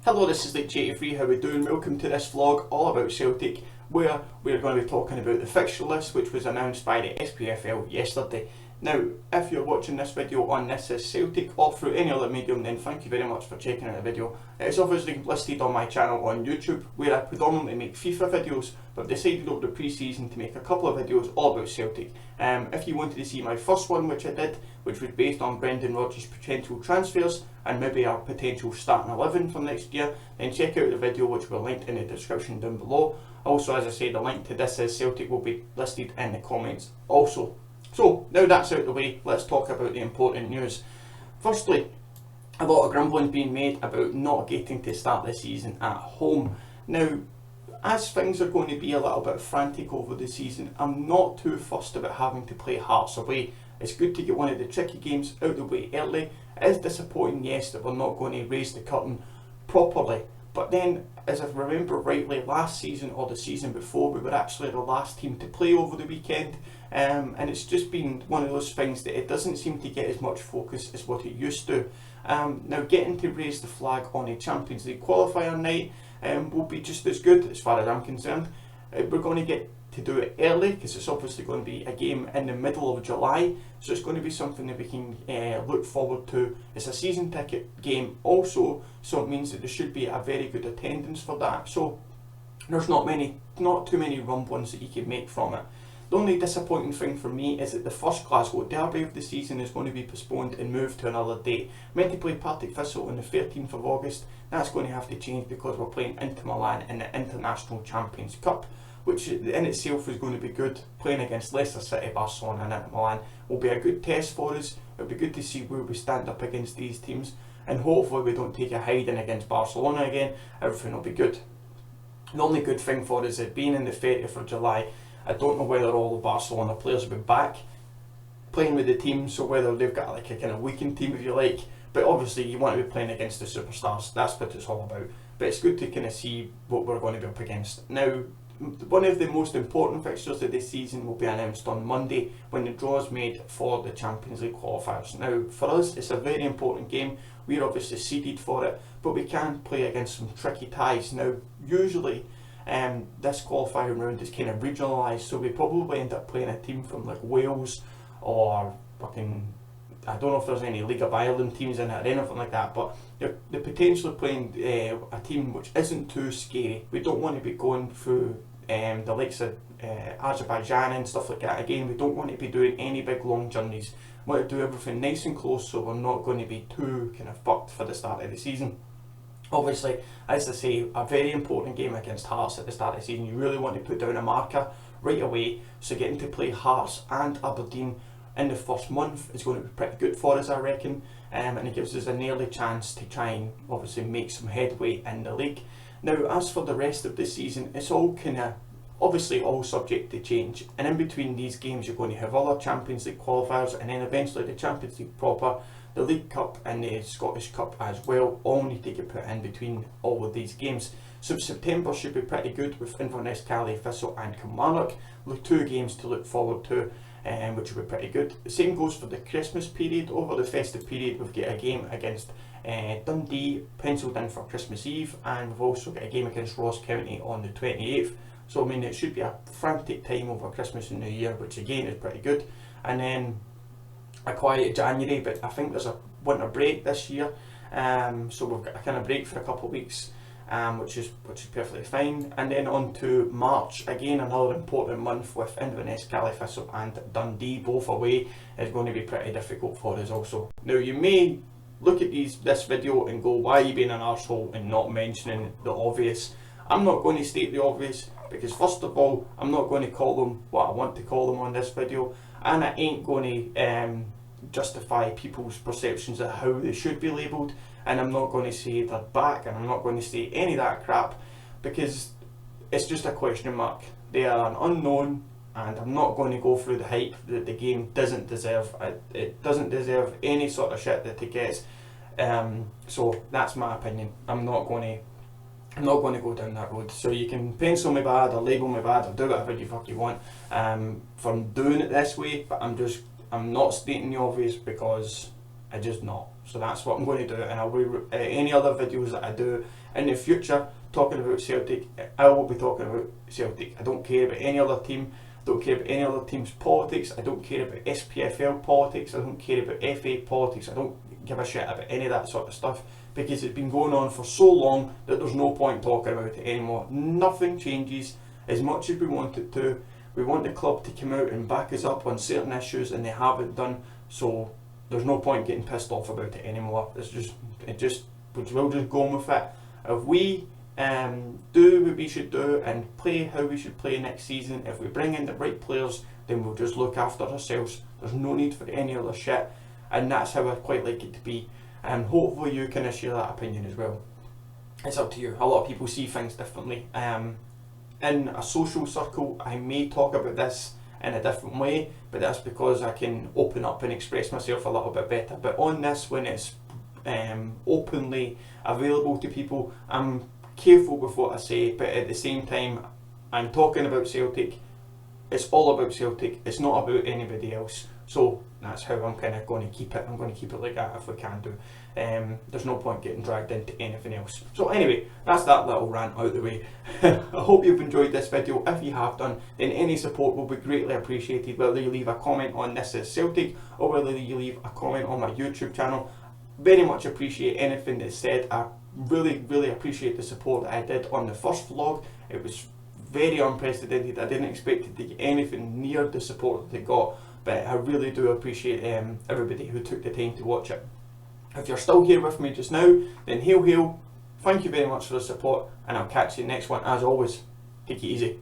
Hello, this is Leach83, how we doing? Welcome to this vlog all about Celtic, where we're going to be talking about the fixture list which was announced by the SPFL yesterday. Now, if you're watching this video on This Is Celtic or through any other medium, then thank you very much for checking out the video. It's obviously listed on my channel on YouTube, where I predominantly make FIFA videos, but I've decided over the pre-season to make a couple of videos all about Celtic. If you wanted to see my first one, which I did, which was based on Brendan Rodgers' potential transfers and maybe our potential starting 11 for next year, then check out the video which will linked in the description down below. Also, as I said, the link to This Is Celtic will be listed in the comments also. So, now that's out of the way, let's talk about the important news. Firstly, a lot of grumbling being made about not getting to start the season at home. Now, as things are going to be a little bit frantic over the season, I'm not too fussed about having to play Hearts away. It's good to get one of the tricky games out of the way early. It is disappointing, yes, that we're not going to raise the curtain properly. But then, as I remember rightly, last season or the season before, we were actually the last team to play over the weekend. And it's just been one of those things that it doesn't seem to get as much focus as what it used to. Now, getting to raise the flag on a Champions League qualifier night will be just as good as far as I'm concerned. We're going to get to do it early because it's obviously going to be a game in the middle of July, so it's going to be something that we can look forward to. It's a season ticket game also, so it means that there should be a very good attendance for that. So there's not too many rumblings that you can make from it. The only disappointing thing for me is that the first Glasgow derby of the season is going to be postponed and moved to another date. Meant to play Partick Thistle on the 13th of August, that's going to have to change because we're playing Inter Milan in the International Champions Cup, which in itself is going to be good. Playing against Leicester City, Barcelona and Inter Milan will be a good test for us. It'll be good to see where we stand up against these teams, and hopefully we don't take a hiding against Barcelona again. Everything will be good. The only good thing for us is being in the 30th of July, I don't know whether all the Barcelona players will be back playing with the team, so whether they've got like a kind of weakened team if you like, but obviously you want to be playing against the superstars, that's what it's all about. But it's good to kind of see what we're going to be up against. Now, one of the most important fixtures of this season will be announced on Monday when the draw is made for the Champions League qualifiers. Now, for us, it's a very important game. We're obviously seeded for it, but we can play against some tricky ties. Now, usually, this qualifying round is kind of regionalised, so we probably end up playing a team from like Wales or fucking, I don't know if there's any League of Ireland teams in it or anything like that, but they're potentially playing a team which isn't too scary. We don't want to be going through the likes of Azerbaijan and stuff like that. Again, we don't want to be doing any big long journeys. We want to do everything nice and close, so we're not going to be too kind of fucked for the start of the season. Obviously, as I say, a very important game against Hearts at the start of the season. You really want to put down a marker right away, so getting to play Hearts and Aberdeen in the first month is going to be pretty good for us, I reckon, and it gives us an early chance to try and obviously make some headway in the league. Now, as for the rest of the season, it's all kind of obviously all subject to change, and in between these games you're going to have other Champions League qualifiers and then eventually the Champions League proper, the League Cup and the Scottish Cup as well, all need to get put in between all of these games. So September should be pretty good with Inverness, Calais, Thistle and Kilmarnock. Look, 2 games to look forward to, which will be pretty good. The same goes for the Christmas period. Over the festive period we've got a game against Dundee penciled in for Christmas Eve, and we've also got a game against Ross County on the 28th. So I mean, it should be a frantic time over Christmas and New Year, which again is pretty good. And then a quiet January, but I think there's a winter break this year, so we've got a kind of break for a couple of weeks, which is perfectly fine. And then on to March, again another important month with Inverness, Calais, Thistle and Dundee both away, is going to be pretty difficult for us also. Now, you may look at this video and go, why are you being an arsehole and not mentioning the obvious? I'm not going to state the obvious, because first of all, I'm not going to call them what I want to call them on this video, and I ain't going to justify people's perceptions of how they should be labelled, and I'm not going to say they're back, and I'm not going to say any of that crap, because it's just a question mark. They are an unknown, and I'm not going to go through the hype that the game doesn't deserve. It doesn't deserve any sort of shit that it gets. So that's my opinion. I'm not going to go down that road. So you can pencil me bad or label me bad or do whatever you fuck you want for doing it this way, but I'm not stating the obvious because I just not. So that's what I'm going to do, and I'll be any other videos that I do in the future talking about Celtic, I will be talking about Celtic. I don't care about any other team. I don't care about any other team's politics. I don't care about SPFL politics. I don't care about FA politics. I don't give a shit about any of that sort of stuff, because it's been going on for so long that there's no point talking about it anymore. Nothing changes. As much as we want it to, we want the club to come out and back us up on certain issues, and they haven't done. So there's no point getting pissed off about it anymore. We'll just go on with it. If we do what we should do and play how we should play next season, if we bring in the right players, then we'll just look after ourselves. There's no need for any other shit, and that's how I'd quite like it to be. And hopefully you can share that opinion as well. It's up to you. A lot of people see things differently. In a social circle, I may talk about this in a different way, but that's because I can open up and express myself a little bit better. But on this, when it's openly available to people, I'm careful with what I say, but at the same time, I'm talking about Celtic. It's all about Celtic. It's not about anybody else. So that's how I'm kind of going to keep it. I'm going to keep it like that if we can do. There's no point getting dragged into anything else. So anyway, that's that little rant out the way. I hope you've enjoyed this video. If you have done, then any support will be greatly appreciated, whether you leave a comment on This Is Celtic or whether you leave a comment on my YouTube channel. Very much appreciate anything that's said. I really appreciate the support that I did on the first vlog. It was very unprecedented. I didn't expect it to get anything near the support that it got, but I really do appreciate everybody who took the time to watch it. If you're still here with me just now, then hail, thank you very much for the support, and I'll catch you in the next one. As always, take it easy.